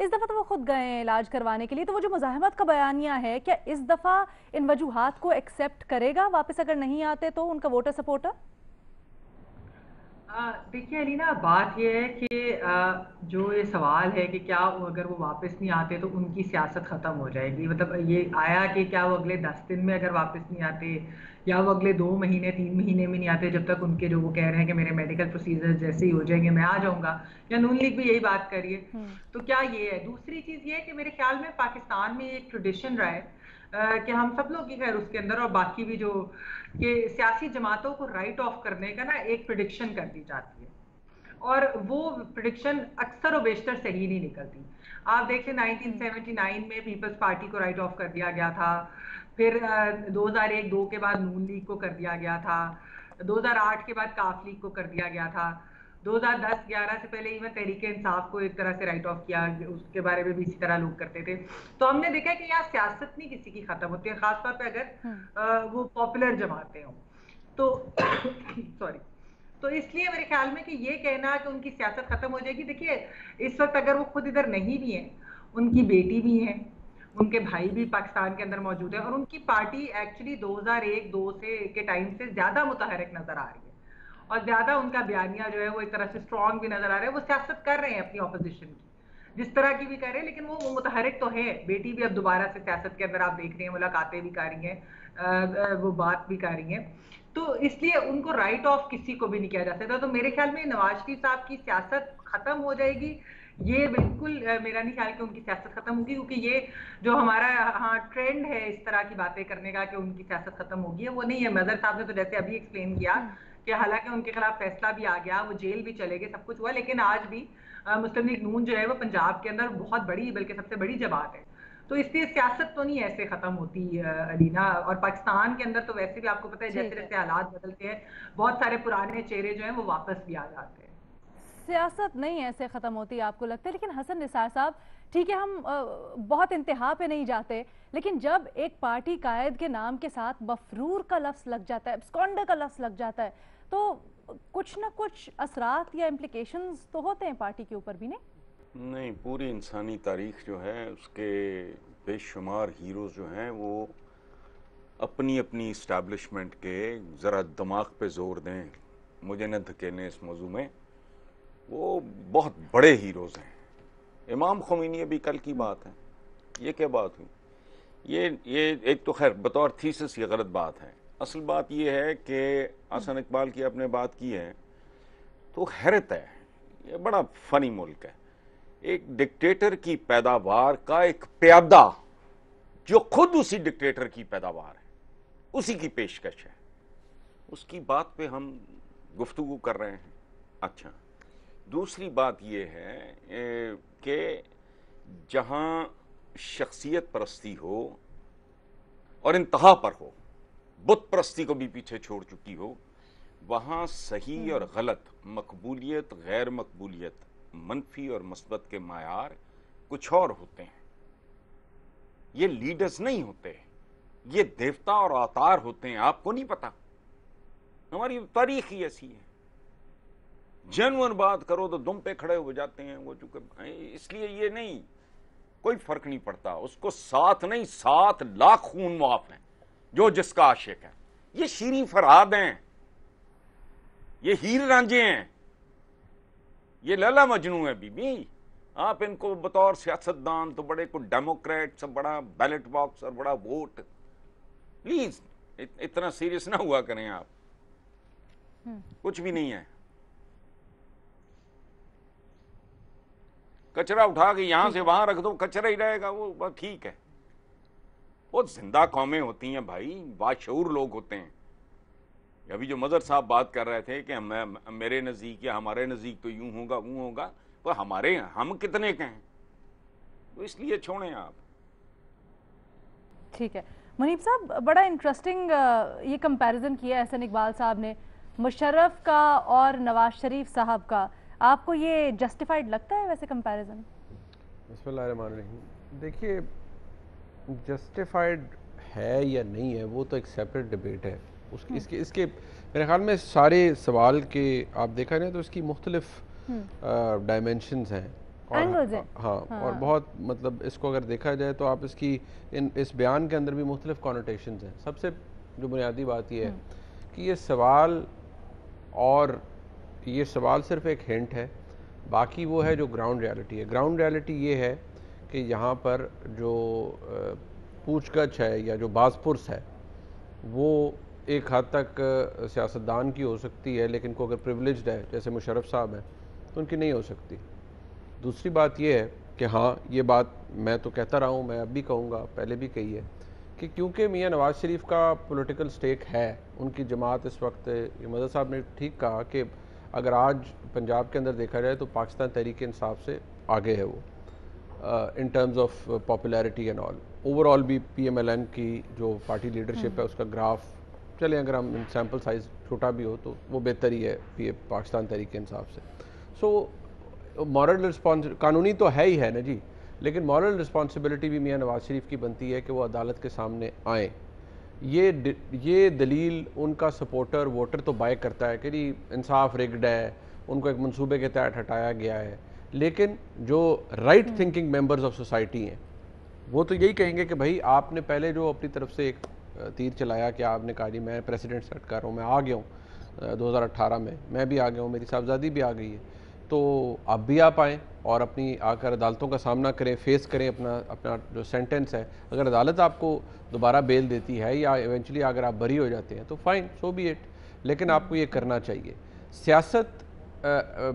اس دفعہ تو وہ خود گئے ہیں علاج کروانے کے لیے, تو وہ جو مزاحمت کا بیانیہ ہے, کیا اس دفعہ ان وجوہات کو ایکسیپٹ کرے گا واپس اگر نہیں آتے تو ان کا ووٹر سپورٹر؟ دیکھیے علینا, بات یہ ہے کہ جو یہ سوال ہے کہ کیا اگر وہ واپس نہیں آتے تو ان کی سیاست ختم ہو جائے گی, مطلب یہ آیا کہ کیا وہ اگلے 10 دن میں اگر واپس نہیں آتے یا وہ اگلے 2 مہینے 3 مہینے میں نہیں آتے, جب تک ان کے جو وہ کہہ رہے ہیں کہ میرے میڈیکل پروسیجر جیسے ہی ہو جائیں گے میں آ جاؤں گا, یا نون لیگ بھی یہی بات کر رہی ہے, تو کیا یہ ہے. دوسری چیز یہ ہے کہ میرے خیال میں پاکستان میں ایک ٹریڈیشن رہا ہے کہ ہم سب لوگ ہی خیر اس کے اندر اور باقی بھی جو کہ سیاسی جماعتوں کو رائٹ آف کرنے کا نا ایک پریڈکشن کر دی جاتی ہے, اور وہ پریڈکشن اکثر و بیشتر صحیح نہیں نکلتی. آپ دیکھ لیں 1979 میں پیپلز پارٹی کو رائٹ آف کر دیا گیا تھا, پھر 2001-2 کے بعد نون لیگ کو کر دیا گیا تھا, 2008 کے بعد کاف لیگ کو کر دیا گیا تھا, 2010-11 سے پہلے ایون تحریک انصاف کو ایک طرح سے رائٹ آف کیا, اس کے بارے میں بھی اسی طرح لوگ کرتے تھے. تو ہم نے دیکھا کہ یہاں سیاست نہیں کسی کی ختم ہوتی ہے, خاص طور پہ اگر وہ پاپولر جماعتیں ہوں تو سوری. تو اس لیے میرے خیال میں کہ یہ کہنا کہ ان کی سیاست ختم ہو جائے گی, دیکھیے اس وقت اگر وہ خود ادھر نہیں بھی ہیں, ان کی بیٹی بھی ہیں, ان کے بھائی بھی پاکستان کے اندر موجود ہیں, اور ان کی پارٹی ایکچولی 2001-2 کے ٹائم سے زیادہ متحرک نظر آ رہی ہے, اور زیادہ ان کا بیانیہ جو ہے وہ ایک طرح سے اسٹرانگ بھی نظر آ رہا ہے. وہ سیاست کر رہے ہیں اپنی اپوزیشن کی جس طرح کی بھی کر رہے ہیں, لیکن وہ متحرک تو ہے. بیٹی بھی اب دوبارہ سے سیاست کے اندر آپ دیکھ رہے ہیں, ملاقاتیں بھی کر رہی ہیں, وہ بات بھی کر رہی ہیں, تو اس لیے ان کو رائٹ آف کسی کو بھی نہیں کیا جا سکتا. تو میرے خیال میں نواز شریف صاحب کی سیاست ختم ہو جائے گی, یہ بالکل میرا نہیں خیال کہ ان کی سیاست ختم ہوگی, کیونکہ یہ جو ہمارا ٹرینڈ ہے اس طرح کی باتیں کرنے کا کہ ان کی سیاست ختم ہوگی, وہ نہیں ہے. مظہر صاحب نے تو جیسے ابھی ایکسپلین کیا کہ حالانکہ ان کے خلاف فیصلہ بھی آ گیا, وہ جیل بھی چلے گئے, سب کچھ ہوا, لیکن آج بھی مسلم لیگ نون جو ہے وہ پنجاب کے اندر بہت بڑی, بلکہ سب سے بڑی جماعت ہے. تو اس لیے سیاست تو نہیں ایسے ختم ہوتی علینا, اور پاکستان کے اندر تو ویسے بھی آپ کو پتہ ہے جیسے جیسے حالات بدلتے ہیں بہت سارے پرانے چہرے جو ہیں وہ واپس بھی آ جاتے ہیں. سیاست نہیں ایسے ختم ہوتی آپ کو لگتا ہے, لیکن حسن نثار صاحب ٹھیک ہے ہم بہت انتہا پہ نہیں جاتے, لیکن جب ایک پارٹی قائد کے نام کے ساتھ مفرور کا لفظ لگ جاتا ہے, ابسکانڈر کا لفظ لگ جاتا ہے, تو کچھ نہ کچھ اثرات یا امپلیکیشنز تو ہوتے ہیں پارٹی کے اوپر بھی. نہیں, پوری انسانی تاریخ جو ہے اس کے بے شمار ہیروز جو ہیں وہ اپنی اپنی اسٹیبلشمنٹ کے ذرا دماغ پہ زور دیں, مجھے نہ دھکیلیں اس موضوع میں, وہ بہت بڑے ہیروز ہیں. امام خمینی ابھی کل کی بات ہے, یہ کیا بات ہوئی؟ یہ ایک تو خیر بطور تھیسس یہ غلط بات ہے. اصل بات یہ ہے کہ حسن اقبال کی آپ نے بات کی ہے تو حیرت ہے, یہ بڑا فنی ملک ہے. ایک ڈکٹیٹر کی پیداوار کا ایک پیادہ جو خود اسی ڈکٹیٹر کی پیداوار ہے, اسی کی پیشکش ہے, اس کی بات پہ ہم گفتگو کر رہے ہیں. اچھا, دوسری بات یہ ہے کہ جہاں شخصیت پرستی ہو اور انتہا پر ہو, بت پرستی کو بھی پیچھے چھوڑ چکی ہو, وہاں صحیح اور غلط, مقبولیت غیر مقبولیت, منفی اور مثبت کے معیار کچھ اور ہوتے ہیں. یہ لیڈرز نہیں ہوتے, یہ دیوتا اور اوتار ہوتے ہیں. آپ کو نہیں پتا, ہماری تاریخ ہی ایسی ہے. جنون بات کرو تو دم پہ کھڑے ہو جاتے ہیں وہ, چونکہ اس لیے یہ نہیں, کوئی فرق نہیں پڑتا اس کو. 7 نہیں 7 لاکھ خون معاف ہیں جو جس کا عاشق ہے. یہ شیریں فرہاد ہیں, یہ ہیر رانجھے ہیں, یہ لیلا مجنوں ہے بی بی. آپ ان کو بطور سیاستدان تو بڑے کو ڈیموکریٹ, سب بڑا بیلٹ باکس اور بڑا ووٹ, پلیز اتنا سیریس نہ ہوا کریں آپ, کچھ بھی نہیں ہے. کچرا اٹھا کے یہاں سے وہاں رکھ دو, کچرا ہی رہے گا, وہ بس ٹھیک ہے. بہت زندہ قومیں ہوتی ہیں بھائی, باشعور لوگ ہوتے ہیں. ابھی جو مظہر صاحب بات کر رہے تھے کہ میرے نزدیک یا ہمارے نزدیک تو یوں ہوگا وہ ہوگا, تو ہم کتنے کے ہیں, تو اس لیے چھوڑیں آپ. ٹھیک ہے منیب صاحب, بڑا انٹرسٹنگ یہ کمپیریزن کیا حسن اقبال صاحب نے مشرف کا اور نواز شریف صاحب کا. آپ کو یہ جسٹیفائڈ لگتا ہے ویسے کمپیریزن؟ بسم اللہ الرحمن الرحیم. دیکھیے جسٹیفائڈ ہے یا نہیں ہے وہ تو ایک سیپریٹ ڈیبیٹ ہے. اس کے میرے خیال میں سارے سوال کے آپ دیکھا جائے تو اس کی مختلف ڈائمینشنز ہیں ہاں اور بہت مطلب اس کو اگر دیکھا جائے تو آپ اس کی اس بیان کے اندر بھی مختلف کانوٹیشنز ہیں. سب سے جو بنیادی بات یہ ہے کہ یہ سوال صرف ایک ہنٹ ہے، باقی وہ ہے جو گراؤنڈ ریالٹی ہے. گراؤنڈ ریالٹی یہ ہے کہ یہاں پر جو پوچھ گچھ ہے یا جو باز پرس ہے وہ ایک حد تک سیاستدان کی ہو سکتی ہے، لیکن کو اگر پریولیجڈ ہے جیسے مشرف صاحب ہیں تو ان کی نہیں ہو سکتی. دوسری بات یہ ہے کہ ہاں یہ بات میں تو کہتا رہا ہوں، میں اب بھی کہوں گا، پہلے بھی کہی ہے کہ کیونکہ میاں نواز شریف کا پولیٹیکل سٹیک ہے، ان کی جماعت اس وقت، یہ مدد صاحب نے ٹھیک کہا کہ اگر آج پنجاب کے اندر دیکھا جائے تو پاکستان تحریک انصاف سے آگے ہے وہ in terms of popularity and all. Over all بھی پی ایم ایل این کی جو پارٹی لیڈرشپ ہے اس کا گراف چلیں اگر ہم سیمپل سائز چھوٹا بھی ہو تو وہ بہتر ہی ہے پاکستان تحریک انصاف سے. سو مورل قانونی تو ہے ہی ہے نا جی، لیکن مورل رسپانسبلٹی بھی میاں نواز شریف کی بنتی ہے کہ وہ عدالت کے سامنے آئیں. یہ دلیل ان کا سپورٹر ووٹر تو بائی کرتا ہے کہ جی انصاف رگڈ ہے، ان کو ایک منصوبے کے تحت ہٹایا گیا ہے، لیکن جو right thinking members of society ہیں وہ تو یہی کہیں گے کہ بھائی آپ نے پہلے جو اپنی طرف سے ایک تیر چلایا کہ آپ نے کہا جی میں پریسیڈنٹ سیٹ کر رہا ہوں، میں آ گیا ہوں 2018 میں بھی آ گیا ہوں، میری صاحبزادی بھی آ گئی ہے، تو اب بھی آپ آئیں اور اپنی آ کر عدالتوں کا سامنا کریں، فیس کریں اپنا جو سینٹنس ہے. اگر عدالت آپ کو دوبارہ بیل دیتی ہے یا ایونچولی اگر آپ بری ہو جاتے ہیں تو فائن، سو بی اٹ، لیکن آپ کو یہ کرنا چاہیے. سیاست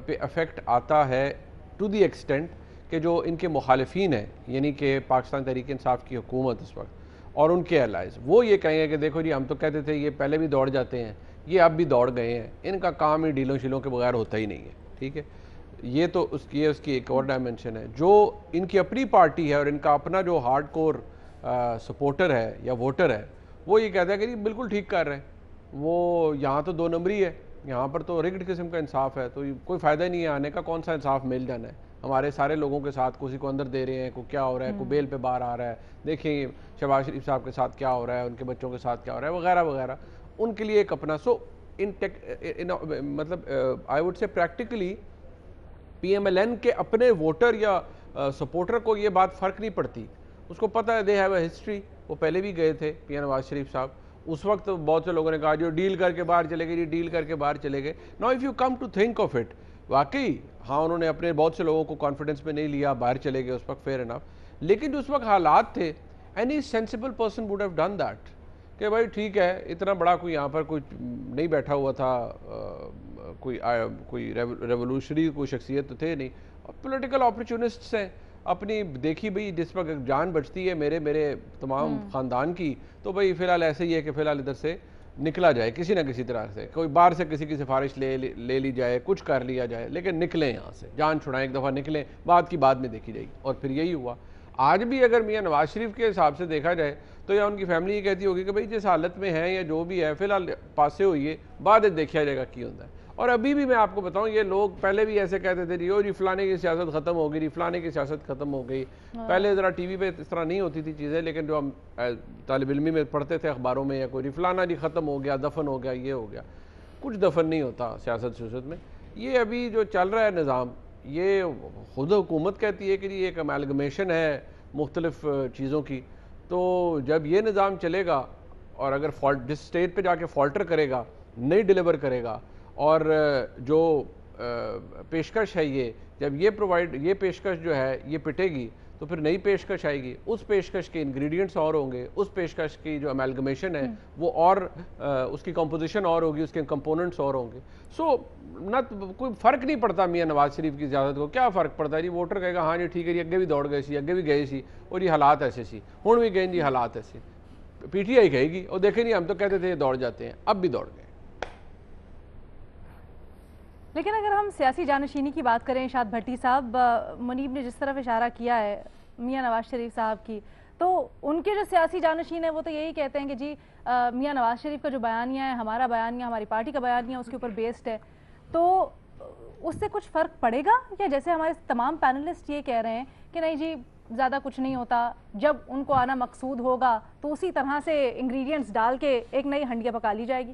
پہ افیکٹ آتا ہے ٹو دی ایکسٹینٹ کہ جو ان کے مخالفین ہیں، یعنی کہ پاکستان تحریک انصاف کی حکومت اس وقت اور ان کے الائز، وہ یہ کہیں گے کہ دیکھو جی ہم تو کہتے تھے یہ پہلے بھی دوڑ جاتے ہیں، یہ اب بھی دوڑ گئے ہیں، ان کا کام ہی ڈیلوں شیلوں کے بغیر ہوتا ہی نہیں ہے. ٹھیک ہے، یہ تو اس کی ایک اور ڈائمنشن ہے. جو ان کی اپنی پارٹی ہے اور ان کا اپنا جو ہارڈ کور سپورٹر ہے یا ووٹر ہے وہ یہ کہتا ہے کہ جی بالکل ٹھیک کر رہے ہیں، وہ یہاں تو 2 نمبری ہے، یہاں پر تو ریگڈ قسم کا انصاف ہے، تو کوئی فائدہ نہیں ہے آنے کا، کون سا انصاف مل جانا ہے. ہمارے سارے لوگوں کے ساتھ کسی کو اندر دے رہے ہیں، کوئی کیا ہو رہا ہے، کوئی بیل پہ باہر آ رہا ہے، دیکھیں شہباز شریف صاحب کے ساتھ کیا ہو رہا ہے، ان کے بچوں کے ساتھ کیا ہو رہا ہے وغیرہ وغیرہ. ان کے لیے ایک اپنا مطلب I would say practically P M L N کے اپنے ووٹر یا سپورٹر کو یہ بات فرق نہیں پڑتی، اس کو پتہ ہے دے ہیو اے ہسٹری. وہ پہلے بھی گئے تھے پی ایم نواز شریف صاحب، اس وقت بہت سے لوگوں نے کہا جو ڈیل کر کے باہر چلے گئے، جی ڈیل کر کے باہر چلے گئے. Now if you come to think of it, واقعی ہاں انہوں نے اپنے بہت سے لوگوں کو کانفیڈنس میں نہیں لیا، باہر چلے گئے اس وقت، فیئر انف، لیکن جو اس وقت حالات تھے any sensible person would have done that کہ بھائی ٹھیک ہے، اتنا بڑا کوئی یہاں پر کوئی نہیں بیٹھا ہوا تھا، کوئی ریولوشنری کوئی شخصیت تو تھے نہیں، پولیٹیکل اپرچونسٹس ہیں اپنی دیکھی بھئی جس وقت جان بچتی ہے میرے تمام خاندان کی، تو بھئی فی الحال ایسے ہی ہے کہ فی الحال ادھر سے نکلا جائے کسی نہ کسی طرح سے، کوئی باہر سے کسی کی سفارش لے لی جائے، کچھ کر لیا جائے، لیکن نکلیں یہاں سے، جان چھڑائیں، ایک دفعہ نکلیں، بعد کی بعد میں دیکھی جائے گی. اور پھر یہی ہوا. آج بھی اگر میاں نواز شریف کے حساب سے دیکھا جائے تو یا ان کی فیملی یہ کہتی ہوگی کہ بھئی جس حالت میں ہیں یا جو بھی ہے فی الحال پاسے ہوئیے، بعد دیکھا جائے گا کی ہوتا ہے. اور ابھی بھی میں آپ کو بتاؤں یہ لوگ پہلے بھی ایسے کہتے تھے جی فلانے کی سیاست ختم ہو گئی، فلانے کی سیاست ختم ہو گئی. پہلے ذرا ٹی وی پہ اس طرح نہیں ہوتی تھی چیزیں، لیکن جو ہم طالب علمی میں پڑھتے تھے اخباروں میں یا کوئی فلانا جی ختم ہو گیا، دفن ہو گیا، یہ ہو گیا. کچھ دفن نہیں ہوتا سیاست میں. یہ ابھی جو چل رہا ہے نظام، یہ خود حکومت کہتی ہے کہ جی ایک امیلگمیشن ہے مختلف چیزوں کی. تو جب یہ نظام چلے گا اور اگر جس اسٹیج پہ جا کے فالٹر کرے گا، نہیں ڈیلیور کرے گا، اور جو پیشکش ہے یہ جب یہ پیشکش جو ہے یہ پٹے گی تو پھر نئی پیشکش آئے گی، اس پیشکش کے انگریڈینٹس اور ہوں گے، اس پیشکش کی جو امیلگمیشن ہے وہ اور اس کی کمپوزیشن اور ہوگی، اس کے کمپوننٹس اور ہوں گے. سو نہ کوئی فرق نہیں پڑتا میاں نواز شریف کی سیاست کو. کیا فرق پڑتا ہے جی؟ ووٹر کہے گا ہاں جی ٹھیک ہے جی اگے بھی دوڑ گئے سی، اگے بھی گئے سی، اور یہ حالات ایسے سی، ہوں بھی گئے جی حالات ایسے. پی ٹی آئی کہے گی اور دیکھیں جی ہم تو کہتے تھے یہ دوڑ جاتے ہیں، اب بھی دوڑ گئے. لیکن اگر ہم سیاسی جانشینی کی بات کریں شاد بھٹی صاحب، منیب نے جس طرف اشارہ کیا ہے میاں نواز شریف صاحب کی، تو ان کے جو سیاسی جانشین ہیں وہ تو یہی کہتے ہیں کہ جی میاں نواز شریف کا جو بیانیہ ہے، ہمارا بیانیہ، ہماری پارٹی کا بیانیہ اس کے اوپر بیسڈ ہے، تو اس سے کچھ فرق پڑے گا؟ یا جیسے ہمارے تمام پینلسٹ یہ کہہ رہے ہیں کہ نہیں جی زیادہ کچھ نہیں ہوتا، جب ان کو آنا مقصود ہوگا تو اسی طرح سے انگریڈینٹس ڈال کے ایک نئی ہنڈیا پکا لی جائے گی؟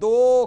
2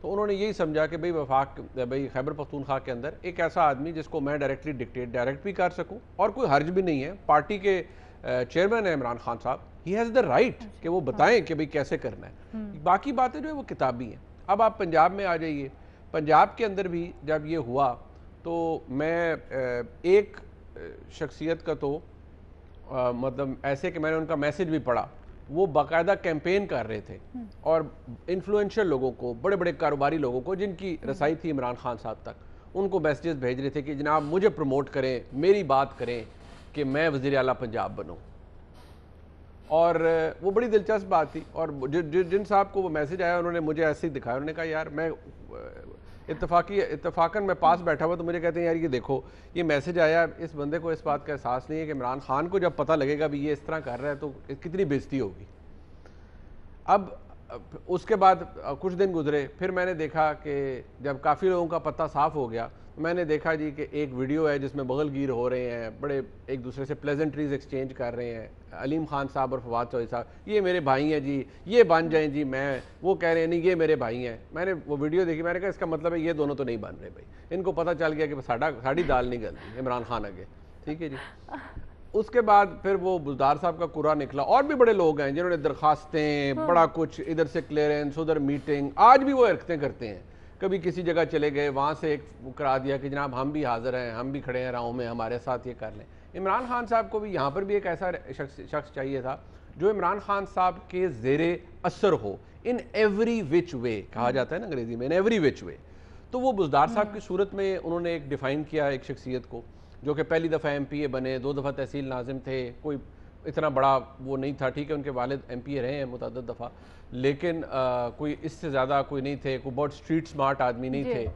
تو انہوں نے یہی سمجھا کہ بھئی خیبر پختونخوا کے اندر ایک ایسا آدمی جس کو میں ڈائریکٹ بھی کر سکوں اور کوئی حرج بھی نہیں ہے، پارٹی کے چیئرمین ہے عمران خان صاحب، ہی ہیز دا رائٹ کہ وہ بتائیں کہ بھئی کیسے کرنا ہے، باقی باتیں جو ہے وہ کتابی ہیں۔ اب آپ پنجاب میں آ جائیے، پنجاب کے اندر بھی جب یہ ہوا تو میں ایک شخصیت کا تو مطلب ایسے کہ میں نے ان کا میسج بھی پڑھا، وہ باقاعدہ کیمپین کر رہے تھے اور انفلوئنشل لوگوں کو، بڑے بڑے کاروباری لوگوں کو جن کی رسائی تھی عمران خان صاحب تک، ان کو میسیجز بھیج رہے تھے کہ جناب مجھے پروموٹ کریں، میری بات کریں کہ میں وزیر اعلیٰ پنجاب بنوں۔ اور وہ بڑی دلچسپ بات تھی، اور جن صاحب کو وہ میسج آیا انہوں نے مجھے ایسے ہی دکھایا، انہوں نے کہا یار میں اتفاقاً میں پاس بیٹھا ہوا تو مجھے کہتے ہیں یار یہ دیکھو یہ میسج آیا، اس بندے کو اس بات کا احساس نہیں ہے کہ عمران خان کو جب پتہ لگے گا بھی یہ اس طرح کر رہا ہے تو کتنی بےزتی ہوگی۔ اب اس کے بعد کچھ دن گزرے، پھر میں نے دیکھا کہ جب کافی لوگوں کا پتہ صاف ہو گیا، میں نے دیکھا جی کہ ایک ویڈیو ہے جس میں بغل گیر ہو رہے ہیں، بڑے ایک دوسرے سے پلیزنٹریز ایکسچینج کر رہے ہیں، علیم خان صاحب اور فواد چوہدری صاحب، یہ میرے بھائی ہیں جی، یہ بن جائیں جی، وہ کہہ رہے ہیں نہیں یہ میرے بھائی ہیں۔ میں نے وہ ویڈیو دیکھی، میں نے کہا اس کا مطلب ہے یہ دونوں تو نہیں بن رہے بھائی، ان کو پتہ چل گیا کہ ساڑی دال نہیں گلتی عمران خان آگے، ٹھیک ہے جی۔ اس کے بعد پھر وہ بزدار صاحب کا قرعہ نکلا، اور بھی بڑے لوگ ہیں جنہوں نے درخواستیں، بڑا کچھ ادھر سے کلیئرنس، ادھر میٹنگ، آج بھی وہ حرکتیں کرتے ہیں، کبھی کسی جگہ چلے گئے وہاں سے ایک کرا دیا کہ جناب ہم بھی حاضر ہیں، ہم بھی کھڑے ہیں راہوں میں، ہمارے ساتھ یہ کر لیں۔ عمران خان صاحب کو بھی یہاں پر بھی ایک ایسا شخص چاہیے تھا جو عمران خان صاحب کے زیر اثر ہو، ان ایوری وچ وے کہا جاتا ہے نا انگریزی میں، ان ایوری وچ وے۔ تو وہ بزدار صاحب کی صورت میں انہوں نے ایک ڈیفائن کیا ایک شخصیت کو، جو کہ پہلی دفعہ ایم پی اے بنے، 2 دفعہ تحصیل ناظم تھے، کوئی اتنا بڑا وہ نہیں تھا، ٹھیک ہے ان کے والد ایم پی اے رہے ہیں متعدد دفعہ، لیکن کوئی اس سے زیادہ کوئی نہیں تھے، کوئی بہت اسٹریٹ سمارٹ آدمی نہیں تھے۔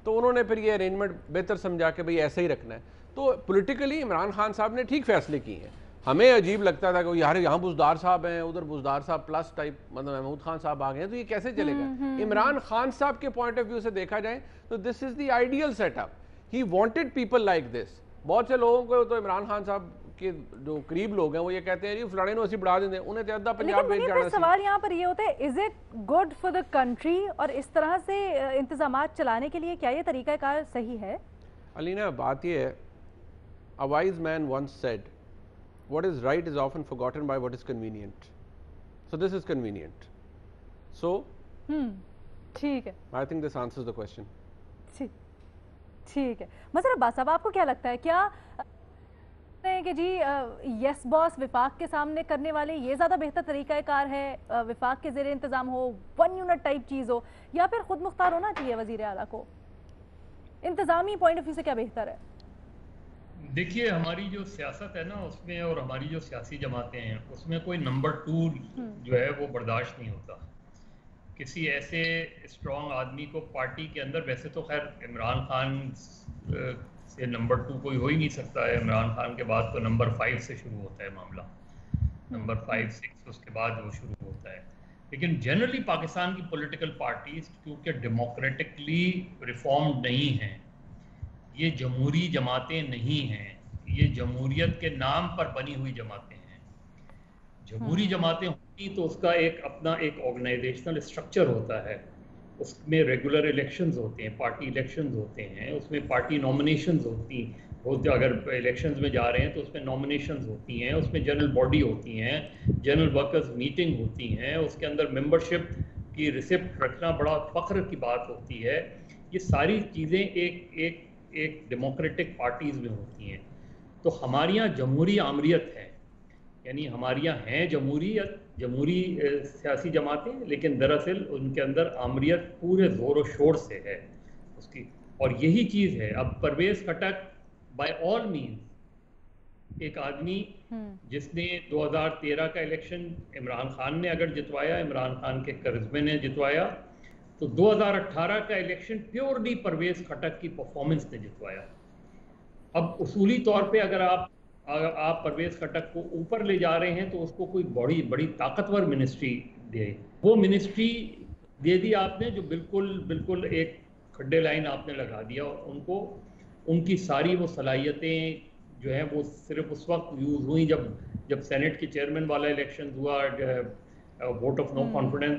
تو انہوں نے پھر یہ ارینجمنٹ بہتر سمجھا کہ بھئی ایسے ہی رکھنا ہے۔ تو پولیٹیکلی عمران خان صاحب نے ٹھیک فیصلے کیے ہیں۔ ہمیں عجیب لگتا تھا کہ یار یہاں بزدار صاحب ہیں، ادھر بزدار صاحب پلس ٹائپ مطلب محمود خان صاحب آ گئے ہیں، تو یہ کیسے چلے گا؟ عمران خان صاحب کے پوائنٹ آف ویو سے دیکھا جائے تو this is the ideal set up, he wanted people like this. بہت سے لوگوں کو تو عمران خان صاحب کے جو قریب لوگ ہیں وہ یہ کہتے ہیں جی فلانے نو اسی بڑھا دیں، انہیں تو ادھا پنجاب بھیج جانا سی۔ سوال یہاں پر یہ ہوتا ہے is it good for the country, اور اس طرح سے انتظامات چلانے کے لیے کیا یہ طریقہ کار صحیح ہے؟ علینا بات یہ ہے، a wise man once said what is right is often forgotten by what is convenient, so this is convenient, so ٹھیک ہے، I think this answers the question. ٹھیک ہے۔ مظہر عباس صاحب آپ کو کیا لگتا ہے، کیا کہ جی یس باس وفاق کے سامنے کرنے والے یہ زیادہ بہتر طریقہ کار ہے، وفاق کے زیر انتظام ہو، 1 یونٹ ٹائپ چیز ہو، یا پھر خود مختار ہونا چاہیے وزیر اعلیٰ کو؟ انتظامی پوائنٹ آف ویو سے کیا بہتر ہے؟ دیکھیے ہماری جو سیاست ہے نا اس میں، اور ہماری جو سیاسی جماعتیں ہیں اس میں کوئی نمبر 2 جو ہے وہ برداشت نہیں ہوتا۔ کسی ایسے اسٹرانگ آدمی کو پارٹی کے اندر، ویسے تو خیر عمران خان سے نمبر 2 کوئی ہو ہی نہیں سکتا ہے، عمران خان کے بعد تو نمبر 5 سے شروع ہوتا ہے معاملہ، نمبر 5 6 اس کے بعد وہ شروع ہوتا ہے۔ لیکن جنرلی پاکستان کی پولیٹیکل پارٹیز کیونکہ ڈیموکریٹکلی ریفارمڈ نہیں ہیں، یہ جمہوری جماعتیں نہیں ہیں، یہ جمہوریت کے نام پر بنی ہوئی جماعتیں ہیں۔ جمہوری جماعتیں ہوتی تو اس کا ایک اپنا ایک آرگنائزیشنل اسٹرکچر ہوتا ہے، اس میں ریگولر الیکشنز ہوتے ہیں، پارٹی الیکشنز ہوتے ہیں، اس میں پارٹی نامینیشنز ہوتی ہیں، اگر الیکشنز میں جا رہے ہیں تو اس میں نامینیشنز ہوتی ہیں، اس میں جنرل باڈی ہوتی ہیں، جنرل ورکرز میٹنگ ہوتی ہیں، اس کے اندر ممبرشپ کی ریسپٹ رکھنا بڑا فخر کی بات ہوتی ہے۔ یہ ساری چیزیں ایک ڈیموکریٹک پارٹیز میں ہوتی ہیں۔ تو ہمارے یہاں جمہوری آمریت ہے، یعنی ہمارے یہاں ہیں جمہوری سیاسی جماعتیں، لیکن دراصل ان کے اندر آمریت پورے زور و شور سے ہے اس کی، اور یہی چیز ہے۔ اب Parvez Khattak by all means ایک آدمی جس نے 2013 کا الیکشن عمران خان نے اگر جتوایا، عمران خان کے کرزمے نے جتوایا، تو 2018 کا الیکشن پیورلی پرویز خٹک کی پرفارمنس نے جتوایا۔ اب اصولی طور پہ اگر آپ پرویز خٹک کو اوپر لے جا رہے ہیں تو اس کو کوئی بڑی طاقتور منسٹری دے، وہ منسٹری دے دی آپ نے جو بالکل ایک کھڈے لائن آپ نے لگا دیا ان کو۔ ان کی ساری وہ صلاحیتیں جو ہیں وہ صرف اس وقت یوز ہوئیں جب سینٹ کے چیئرمین والا الیکشن ہوا، ووٹ آف نو کانفیڈنس،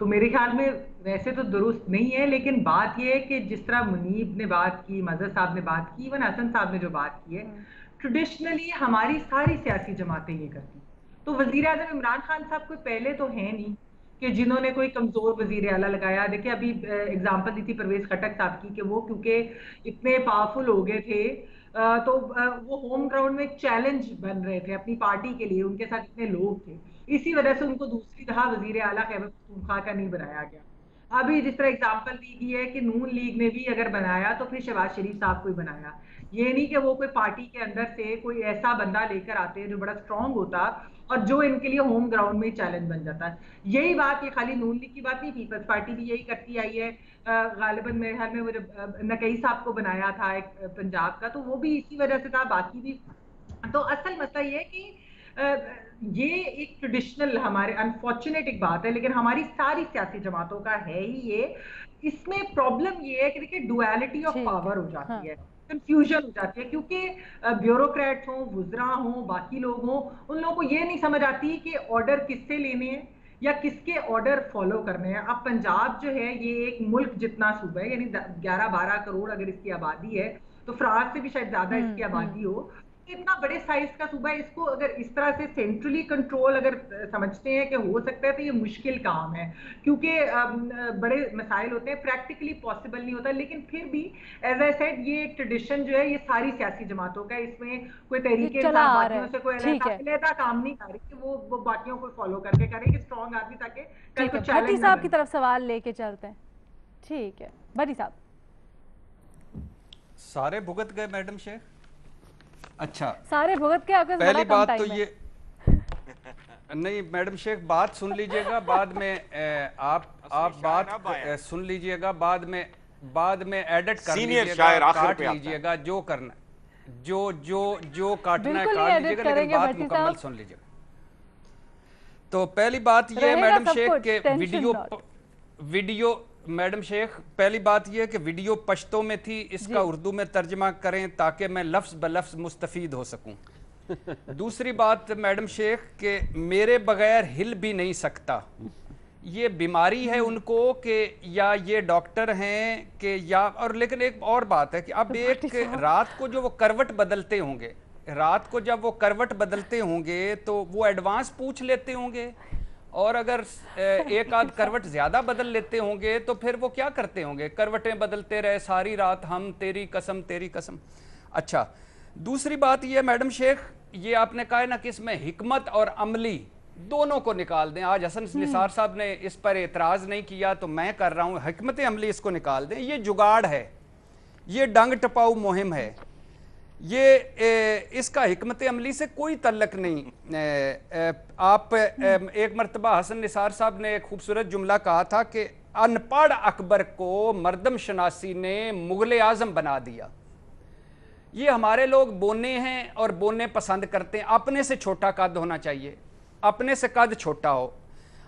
تو میرے خیال میں ویسے تو درست نہیں ہے، لیکن بات یہ ہے کہ جس طرح منیب نے بات کی، مظہر صاحب نے بات کی، ایون حسن صاحب نے جو بات کی ہے، ٹریڈیشنلی ہماری ساری سیاسی جماعتیں یہ کرتی ہیں. تو وزیر اعظم عمران خان صاحب کوئی پہلے تو ہیں نہیں کہ جنہوں نے کوئی کمزور وزیر اعلیٰ لگایا. دیکھیں ابھی اگزامپل دی تھی پرویز خٹک صاحب کی کہ وہ کیونکہ اتنے پاورفل ہو گئے تھے تو وہ ہوم گراؤنڈ میں ایک چیلنج بن رہے تھے اپنی پارٹی کے لیے، ان کے ساتھ اتنے لوگ تھے، اسی وجہ سے ان کو دوسری دفعہ وزیر اعلیٰ خیبر پختونخوا کا نہیں بنایا گیا. ابھی جس طرح اگزامپل دی گئی ہے کہ نون لیگ نے بھی اگر بنایا تو پھر شہباز شریف صاحب کو ہی بنایا. یہ نہیں کہ وہ کوئی پارٹی کے اندر سے کوئی ایسا بندہ لے کر آتے ہیں جو بڑا اسٹرانگ ہوتا اور جو ان کے لیے ہوم گراؤنڈ میں چیلنج بن جاتا ہے. یہی بات یہ خالی نون لیگ کی بات نہیں، پیپلز پارٹی بھی یہی کرتی آئی ہے. غالباً میرے خیال میں وہ جب نقی صاحب کو بنایا تھا ایک پنجاب کا تو وہ بھی اسی وجہ سے تھا، باقی بھی. تو اصل مسئلہ یہ ہے کہ یہ ایک ٹریڈیشنل ہمارے انفارچونیٹ ایک بات ہے، لیکن ہماری ساری سیاسی جماعتوں کا ہے ہی یہ. اس میں پرابلم یہ ہے کہ دیکھیں ڈویلٹی آف پاور ہو جاتی ہے، کنفیوژن ہو جاتی ہے، کیونکہ بیوروکریٹس ہوں، وزراء ہوں، باقی لوگ ہوں، ان لوگوں کو یہ نہیں سمجھ آتی کہ آرڈر کس سے لینے ہیں یا کس کے آرڈر فالو کرنے ہیں. اب پنجاب جو ہے یہ ایک ملک جتنا صوبہ ہے، یعنی 11-12 کروڑ اگر اس کی آبادی ہے تو فرانس سے بھی شاید زیادہ اس کی آبادی ہو. اتنا بڑے سائز کا صوبہ ہے، اس کو اگر اس طرح سے سینٹرلی کنٹرول اگر سمجھتے ہیں کہ ہو سکتا ہے تو یہ مشکل کام ہے، کیونکہ بڑے مسائل ہوتے ہیں، پریکٹیکلی پاسبل نہیں ہوتا. لیکن پھر بھی ایز اے سیڈ یہ ٹریڈیشن جو ہے یہ ساری سیاسی جماعتوں کا ہے، اس میں کوئی تحریک انصاف باقیوں سے کوئی علیحدہ کام نہیں کر رہی کہ وہ باقیوں کو فالو کر کے کرے کہ اسٹرانگ آدمی تاکہ کل کو چیلنج. بھٹی صاحب کی طرف سوال لے کے چلتے ہیں. ٹھیک ہے بھٹی صاحب. سارے بھگت گئے میڈم شیخ؟ اچھا سارے بھگت کے آپ پہلی بات تو یہ نہیں میڈم شیخ بات سن لیجئے گا، بعد میں آپ بات سن لیجئے گا، بعد میں ایڈٹ کر لیجئے گا، کاٹ لیجئے گا، جو کرنا جو کاٹنا ہے کاٹ لیجئے گا، لیکن بات مکمل سن لیجئے گا. تو پہلی بات یہ میڈم شیخ کہ ویڈیو میڈم شیخ پہلی بات یہ کہ ویڈیو پشتو میں تھی، اس کا اردو میں ترجمہ کریں تاکہ میں لفظ بلفظ مستفید ہو سکوں. دوسری بات میڈم شیخ کہ میرے بغیر ہل بھی نہیں سکتا، یہ بیماری ہے ان کو کہ یا یہ ڈاکٹر ہیں کہ یا اور لیکن ایک اور بات ہے کہ اب ایک رات کو جو وہ کروٹ بدلتے ہوں گے، رات کو جب وہ کروٹ بدلتے ہوں گے تو وہ ایڈوانس پوچھ لیتے ہوں گے، اور اگر ایک آدھ کروٹ زیادہ بدل لیتے ہوں گے تو پھر وہ کیا کرتے ہوں گے؟ کروٹیں بدلتے رہے ساری رات، ہم تیری قسم تیری قسم. اچھا دوسری بات یہ میڈم شیخ، یہ آپ نے کہا نا کہ اس میں حکمت اور عملی دونوں کو نکال دیں. آج حسن نثار صاحب نے اس پر اعتراض نہیں کیا تو میں کر رہا ہوں، حکمت عملی اس کو نکال دیں. یہ جگاڑ ہے، یہ ڈنگ ٹپاؤ مہم ہے، یہ اس کا حکمت عملی سے کوئی تعلق نہیں. آپ ایک مرتبہ حسن نثار صاحب نے ایک خوبصورت جملہ کہا تھا کہ ان پڑھ اکبر کو مردم شناسی نے مغل اعظم بنا دیا. یہ ہمارے لوگ بونے ہیں اور بونے پسند کرتے ہیں. اپنے سے چھوٹا قد ہونا چاہیے، اپنے سے قد چھوٹا ہو.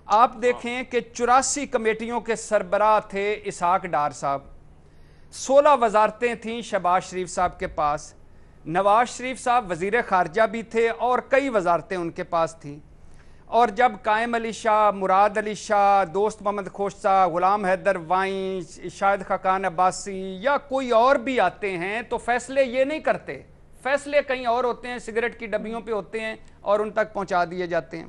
آپ دیکھیں کہ 84 کمیٹیوں کے سربراہ تھے اسحاق ڈار صاحب، 16 وزارتیں تھیں شہباز شریف صاحب کے پاس، نواز شریف صاحب وزیر خارجہ بھی تھے اور کئی وزارتیں ان کے پاس تھیں. اور جب قائم علی شاہ، مراد علی شاہ، دوست محمد کھوسہ، غلام حیدر وائیں، شاہد خاقان عباسی یا کوئی اور بھی آتے ہیں تو فیصلے یہ نہیں کرتے، فیصلے کہیں اور ہوتے ہیں، سگریٹ کی ڈبیوں پہ ہوتے ہیں اور ان تک پہنچا دیے جاتے ہیں.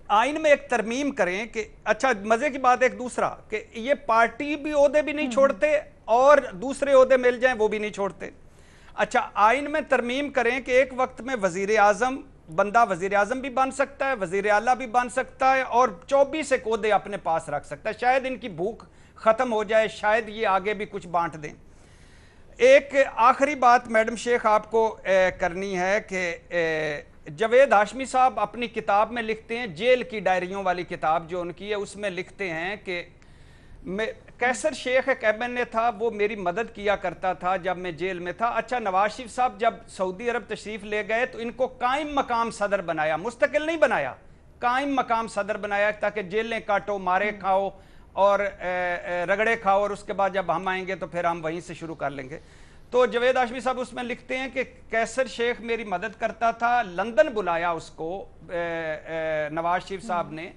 آئین میں ایک ترمیم کریں کہ اچھا مزے کی بات ایک دوسرا کہ یہ پارٹی بھی عہدے بھی نہیں چھوڑتے اور دوسرے عہدے مل جائیں وہ بھی نہیں چھوڑتے. اچھا آئین میں ترمیم کریں کہ ایک وقت میں وزیر اعظم بندہ وزیر اعظم بھی بن سکتا ہے، وزیر اعلیٰ بھی بن سکتا ہے اور 24 ایک عہدے اپنے پاس رکھ سکتا ہے. شاید ان کی بھوک ختم ہو جائے، شاید یہ آگے بھی کچھ بانٹ دیں. ایک آخری بات میڈم شیخ آپ کو کرنی ہے کہ جاوید ہاشمی صاحب اپنی کتاب میں لکھتے ہیں، جیل کی ڈائریوں والی کتاب جو ان کی ہے، اس میں لکھتے ہیں کہ کیسر شیخ ایک MNA تھا، وہ میری مدد کیا کرتا تھا جب میں جیل میں تھا. اچھا نواز شریف صاحب جب سعودی عرب تشریف لے گئے تو ان کو قائم مقام صدر بنایا، مستقل نہیں بنایا، قائم مقام صدر بنایا تاکہ جیلیں کاٹو، مارے کھاؤ اور رگڑے کھاؤ، اور اس کے بعد جب ہم آئیں گے تو پھر ہم وہیں سے شروع کر لیں گے. تو جاوید ہاشمی صاحب اس میں لکھتے ہیں کہ کیسر شیخ میری مدد کرتا تھا، لندن بلایا اس کو نواز شریف صاحب نے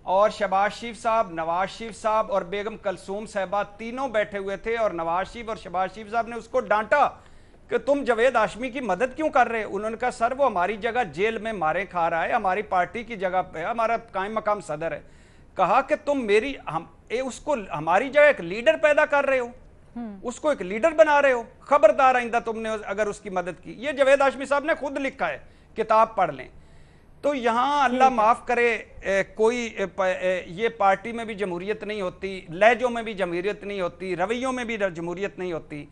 اور شہباز شریف صاحب، نواز شریف صاحب اور بیگم کلثوم صاحبہ تینوں بیٹھے ہوئے تھے، اور نواز شریف اور شہباز شریف صاحب نے اس کو ڈانٹا کہ تم جاوید ہاشمی کی مدد کیوں کر رہے؟ انہوں نے کہا سر وہ ہماری جگہ جیل میں مارے کھا رہا ہے، ہماری پارٹی کی جگہ پہ ہمارا قائم مقام صدر ہے۔ کہا کہ تم اس کو ہماری جگہ ایک لیڈر پیدا کر رہے ہو، اس کو ایک لیڈر بنا رہے ہو، خبردار آئندہ تم نے اگر اس کی مدد کی۔ یہ جاوید ہاشمی صاحب نے خود لکھا ہے، کتاب پڑھ لیں۔ تو یہاں اللہ معاف کرے کوئی یہ پارٹی میں بھی جمہوریت نہیں ہوتی، لہجوں میں بھی جمہوریت نہیں ہوتی، رویوں میں بھی جمہوریت نہیں ہوتی۔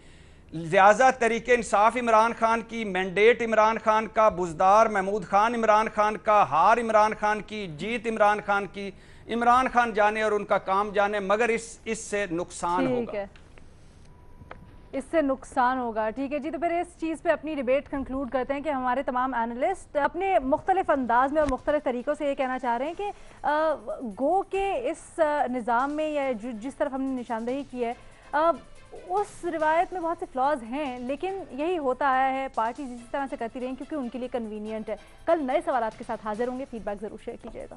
لہٰذا تحریک انصاف عمران خان کی، مینڈیٹ عمران خان کا، بزدار محمود خان عمران خان کا، ہار عمران خان کی، جیت عمران خان کی، عمران خان جانے اور ان کا کام جانے، مگر اس سے نقصان ہوگا، اس سے نقصان ہوگا۔ ٹھیک ہے جی، تو پھر اس چیز پہ اپنی ڈیبیٹ کنکلوڈ کرتے ہیں کہ ہمارے تمام اینالسٹ اپنے مختلف انداز میں اور مختلف طریقوں سے یہ کہنا چاہ رہے ہیں کہ گو کہ اس نظام میں یا جس طرف ہم نے نشاندہی کی ہے اس روایت میں بہت سے فلاز ہیں، لیکن یہی ہوتا آیا ہے، پارٹی اسی طرح سے کرتی رہیں کیونکہ ان کے لیے کنوینئنٹ ہے۔ کل نئے سوالات کے ساتھ حاضر ہوں گے، فیڈ بیک ضرور شیئر کیجیے گا۔